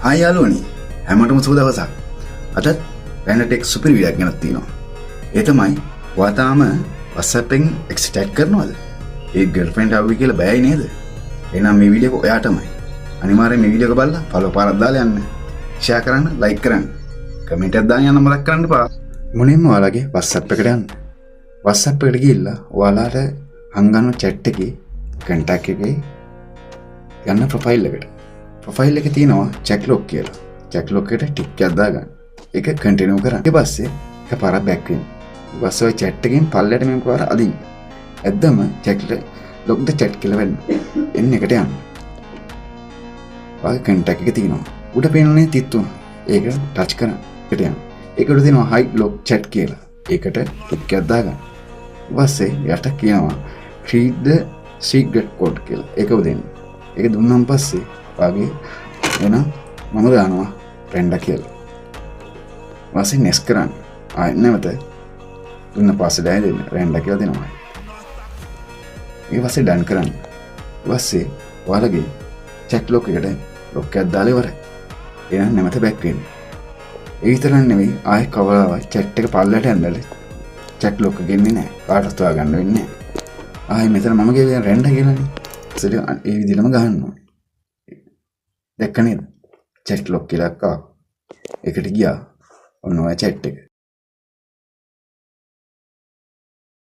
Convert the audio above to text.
Hi යාළුවනි, හැමෝටම සුබ දවසක්. අදත් රැන්ඩටෙක් සුපිරි වීඩියෝක් ගෙනත් තියෙනවා. ඒ තමයි ඔයා තාම WhatsApp එකෙන් එක්ස් ටැග් කරනවද? ඒ ගර්ල්ෆ්‍රෙන්ඩ් ආවි කියලා බයයි නේද? එහෙනම් මේ වීඩියෝ එක ඔයාටමයි. අනිවාර්යෙන් මේ වීඩියෝ එක බලලා ෆලෝ පාරක් දාලා යන්න. ෂෙයා කරන්න, ලයික් කරන්න. කමෙන්ට් එකක් දාන්න යන්න මතක් කරන්න එපා. මුලින්ම ඔයාලගේ WhatsApp එකට යන්න. WhatsApp එකට ගිහිල්ලා ඔයාලට හංගන chat එකේ contact එකේ යන්න ප්‍රොෆයිල් එකට. ප්‍රොෆයිල් එකේ තියෙනවා check lock කියලා. check lock එකට ටික් එකක් දාගන්න. ඒක කන්ටිනියු කරන්න. ඊට පස්සේ එකපාරක් බෑක් වෙන්න. ඊට පස්සේ ඔය chat එකෙන් පල්ලයට මේක පාර අදින්න. ඇද්දම check lock the chat කියලා වෙන්න. එන්න එකට යන්න. ඔය contact එක තියෙනවා. උඩ පේනනේ තිත් තුන. ඒක ටච් කරන්න. එකට යන්න. ඒකට තියෙනවා hide lock chat කියලා. ඒකට ටික් එකක් දාගන්න. ඊට පස්සේ යට කියනවා read the secret code කියලා. ඒක උදෙන්න. ඒක දුන්නාන් පස්සේ වාගේ එන මම දානවා රෙන්ඩා කියලා. වාසින් නෙස් කරන්න. ආයෙත් නැවත දුන්න පාස්වර්ඩ් එක දෙන්න. රෙන්ඩා කියලා දෙනවා. ඊට පස්සේ ඩන් කරන්න. ඊට පස්සේ ඔයාලගේ chat lock එකට lock එකක් දාලා ඉවරයි. එහෙනම් නැවත බෑක් වෙන්න. ඒ විතරක් නෙවෙයි ආයෙ කවදාවත් chat එක පල්ලයට ඇඳලා chat lock එක ගෙන්නේ නැහැ. කාටවත් හොයාගන්න වෙන්නේ නැහැ. ආයෙ මෙතන මම කියන්නේ රෙන්ඩා කියලානේ. ඒ විදිහටම ගහනවා. දැක්ක නේද? chat lock කියලා එකක් ආවා. ඒකට ගියා. ඔන්න ඔය chat එක.